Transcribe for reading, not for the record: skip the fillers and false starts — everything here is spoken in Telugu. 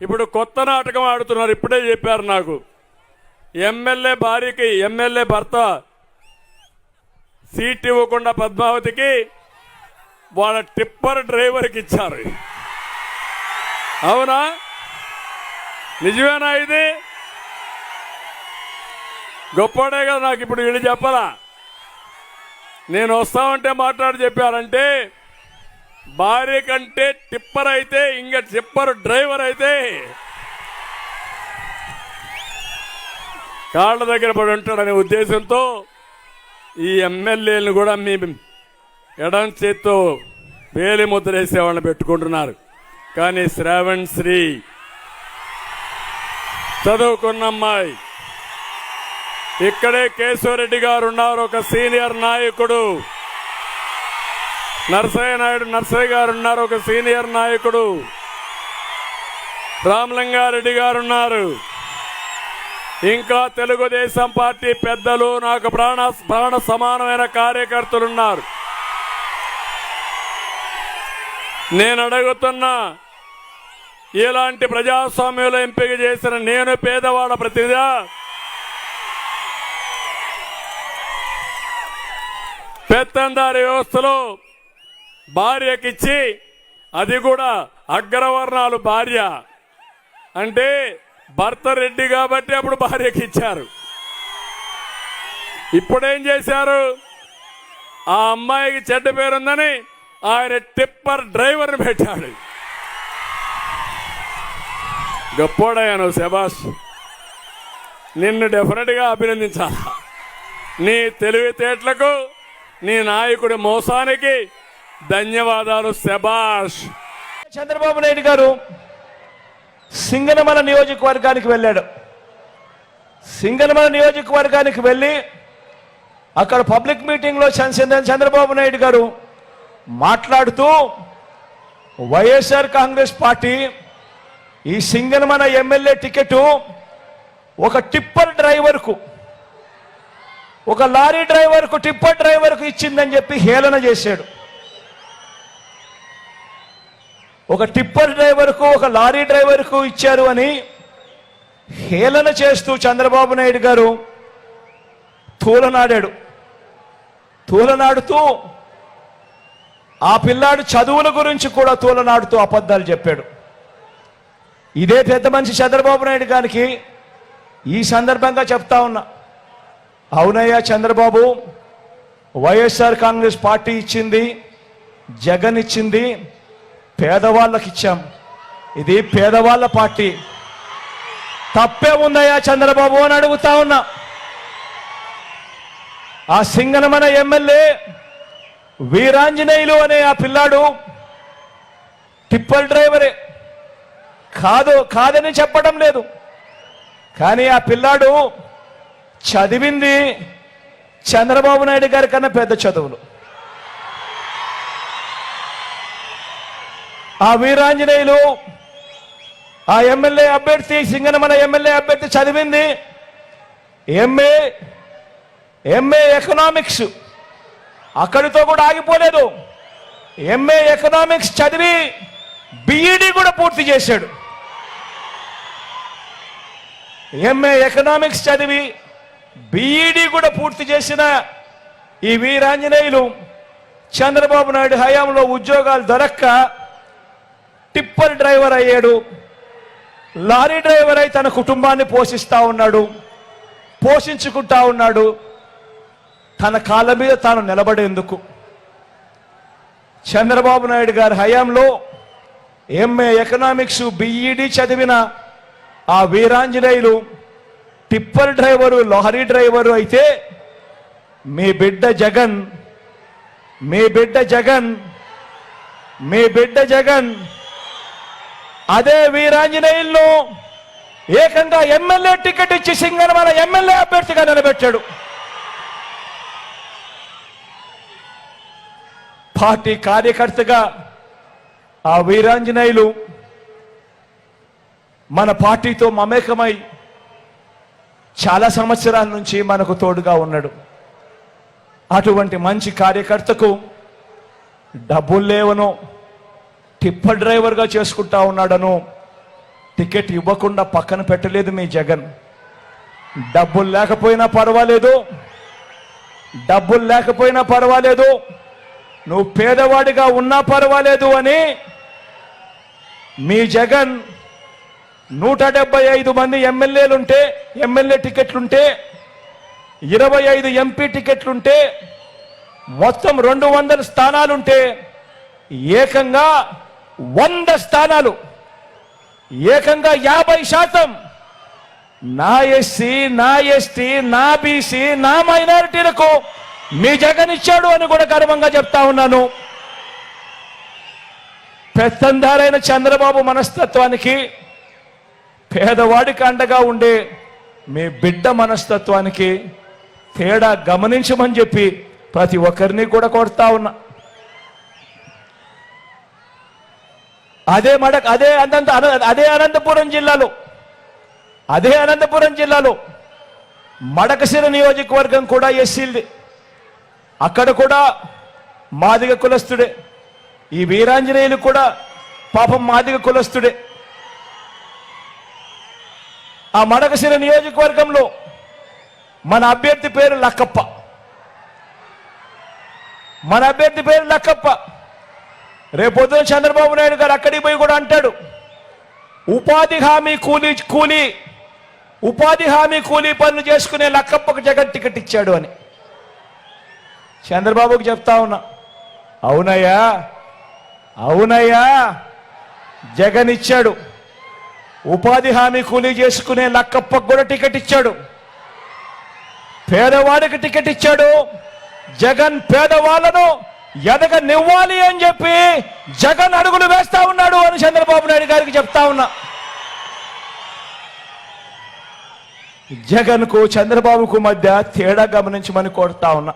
ఇప్పుడు కొత్త నాటకం ఆడుతున్నారు. ఇప్పుడే చెప్పారు నాకు, ఎమ్మెల్యే భార్యకి ఎమ్మెల్యే భర్త సీట్ ఇవ్వకుండా పద్మావతికి వాళ్ళ టిప్పర్ డ్రైవర్కి ఇచ్చారు. అవునా? నిజమేనా? ఇది గొప్పడే కదా. నాకు ఇప్పుడు వీళ్ళు చెప్పాలా, నేను వస్తామంటే మాట్లాడి చెప్పారంటే భార్య కంటే టిప్పర్ అయితే ఇంకా టిప్పర్ డ్రైవర్ అయితే కాళ్ళ దగ్గర పడి ఉంటాడనే ఉద్దేశంతో ఈ ఎమ్మెల్యేలను కూడా మీ ఎడం చేత్తో వేలి ముద్రేసే వాళ్ళని పెట్టుకుంటున్నారు. కానీ శ్రావణ్ శ్రీ చదువుకున్న అమ్మాయి, ఇక్కడే కేశవరెడ్డి గారు ఉన్నారు, ఒక సీనియర్ నాయకుడు. నర్సయ్య గారు ఉన్నారు, ఒక సీనియర్ నాయకుడు. రామలింగారెడ్డి గారు ఉన్నారు. ఇంకా తెలుగుదేశం పార్టీ పెద్దలు, నాకు ప్రాణ సమానమైన కార్యకర్తలు ఉన్నారు. నేను అడుగుతున్నా, ఇలాంటి ప్రజాస్వామ్యంలో ఎంపిక చేసిన నేను పేదవాడ ప్రతినిధిగా, పెత్తందారి వ్యవస్థలో భార్యకిచ్చి, అది కూడా అగ్రవర్ణాలు భార్య అంటే భర్త రెడ్డి కాబట్టి అప్పుడు భార్యకి ఇచ్చారు. ఇప్పుడేం చేశారు? ఆ అమ్మాయికి చెడ్డ పేరుందని ఆయన టిప్పర్ డ్రైవర్ని పెట్టాడు. గొప్పోడయ్యాను శభాష్, నిన్ను డెఫినెట్గా అభినందించాలి. నీ తెలివితేటలకు, నీ నాయకుడి మోసానికి ధన్యవాదాలు. శభాష్. చంద్రబాబు నాయుడు గారు సింగనమల నియోజకవర్గానికి వెళ్ళాడు. సింగనమల నియోజకవర్గానికి వెళ్ళి అక్కడ పబ్లిక్ మీటింగ్లో చంద్రబాబు నాయుడు గారు మాట్లాడుతూ, వైఎస్ఆర్ కాంగ్రెస్ పార్టీ ఈ సింగనమల ఎమ్మెల్యే టికెట్ ఒక టిప్పర్ డ్రైవర్కు, ఒక లారీ డ్రైవర్కు, టిప్పర్ డ్రైవర్కు ఇచ్చిందని చెప్పి హేళన చేశాడు. ఒక టిప్పర్ డ్రైవర్కు, ఒక లారీ డ్రైవర్కు ఇచ్చారు అని హేళన చేస్తూ చంద్రబాబు నాయుడు గారు తూలనాడుతూ ఆ పిల్లాడు చదువుల గురించి కూడా తూలనాడుతూ అబద్ధాలు చెప్పాడు. ఇదే పెద్ద మనిషి చంద్రబాబు నాయుడు గారికి ఈ సందర్భంగా చెప్తా ఉన్నా, అవునయ్యా చంద్రబాబు, వైఎస్ఆర్ కాంగ్రెస్ పార్టీ ఇచ్చింది, జగన్ ఇచ్చింది, పేదవాళ్ళకి ఇచ్చాం. ఇది పేదవాళ్ళ పార్టీ. తప్పే ఉందయ్యా చంద్రబాబు అని అడుగుతా ఉన్నా. ఆ సింగనమన ఎమ్మెల్యే వీరాంజనేయులు అనే ఆ పిల్లాడు టిప్పర్ డ్రైవరే, కాదని చెప్పడం లేదు. కానీ ఆ పిల్లాడు చదివింది చంద్రబాబు నాయుడు గారి కన్నా పెద్ద చదువులు. ఆ వీరాంజనేయులు, ఆ ఎమ్మెల్యే అభ్యర్థి, సింగనమల ఎమ్మెల్యే అభ్యర్థి చదివింది ఎంఏ ఎకనామిక్స్. అక్కడితో కూడా ఆగిపోలేదు. ఎంఏ ఎకనామిక్స్ చదివి బిఈడి కూడా పూర్తి చేశాడు. ఎంఏ ఎకనామిక్స్ చదివి బిఈడి కూడా పూర్తి చేసిన ఈ వీరాంజనేయులు చంద్రబాబు నాయుడు హయాంలో ఉద్యోగాలు దొరక్క టిప్పర్ డ్రైవర్ అయ్యాడు. లారీ డ్రైవర్ అయి తన కుటుంబాన్ని పోషించుకుంటా ఉన్నాడు. తన కాళ్ళ మీద తాను నిలబడేందుకు చంద్రబాబు నాయుడు గారి హయాంలో ఎంఏ ఎకనామిక్స్ బిఈడి చదివిన ఆ Veeranjaneyulu tipper driver, lorry driver అయితే మీ బిడ్డ జగన్ అదే వీరాంజనేయులను ఏకంగా ఎమ్మెల్యే టికెట్ ఇచ్చి సింగనమల ఎమ్మెల్యే అభ్యర్థిగా నిలబెట్టాడు. పార్టీ కార్యకర్తగా ఆ వీరాంజనేయులు మన పార్టీతో మమేకమై చాలా సంవత్సరాల నుంచి మనకు తోడుగా ఉన్నాడు. అటువంటి మంచి కార్యకర్తకు డబ్బులు లేవనో టిప్పర్ డ్రైవర్గా చేసుకుంటా ఉన్నాడను టికెట్ ఇవ్వకుండా పక్కన పెట్టలేదు మీ జగన్. డబ్బులు లేకపోయినా పర్వాలేదు, డబ్బులు లేకపోయినా పర్వాలేదు, నువ్వు పేదవాడిగా ఉన్నా పర్వాలేదు అని మీ జగన్ 175 మంది ఎమ్మెల్యేలుంటే, ఎమ్మెల్యే టికెట్లుంటే, 25 ఎంపీ టికెట్లుంటే, మొత్తం 200 స్థానాలుంటే ఏకంగా 100 స్థానాలు, ఏకంగా 50% నా ఎస్సీ, నా ఎస్టీ, నా బీసీ, నా మైనారిటీలకు మీ జగన్ ఇచ్చాడు అని కూడా గర్వంగా చెప్తా ఉన్నాను. పెత్తందారైన చంద్రబాబు మనస్తత్వానికి, పేదవాడికి అండగా ఉండే మీ బిడ్డ మనస్తత్వానికి తేడా గమనించమని చెప్పి ప్రతి ఒక్కరిని కూడా కోరుతా ఉన్నా. అదే అనంతపురం జిల్లాలో మడకశిర నియోజకవర్గం కూడా ఎస్సీలది. అక్కడ కూడా మాదిగ కులస్తుడే. ఈ వీరాంజనేయులు కూడా పాపం మాదిగ కులస్తుడే. ఆ మడకశిర నియోజకవర్గంలో మన అభ్యర్థి పేరు లక్కప్ప. రేపొద్దున చంద్రబాబు నాయుడు గారు అక్కడికి పోయి కూడా అంటాడు, ఉపాధి హామీ కూలీ పనులు చేసుకునే లక్కప్పకు జగన్ టికెట్ ఇచ్చాడు అని. చంద్రబాబుకు చెప్తా ఉన్నా, అవునయ్యా జగన్ ఇచ్చాడు. ఉపాధి హామీ కూలీ చేసుకునే లక్కప్పకు కూడా టికెట్ ఇచ్చాడు. పేదవాడికి టికెట్ ఇచ్చాడు. జగన్ పేదవాళ్లను ఎదగనివ్వాలి అని చెప్పి జగన్ అడుగులు వేస్తా ఉన్నాడు అని చంద్రబాబు నాయుడు గారికి చెప్తా ఉన్నా. జగన్కు చంద్రబాబుకు మధ్య తేడా గమనించమని కోరుతా ఉన్నా.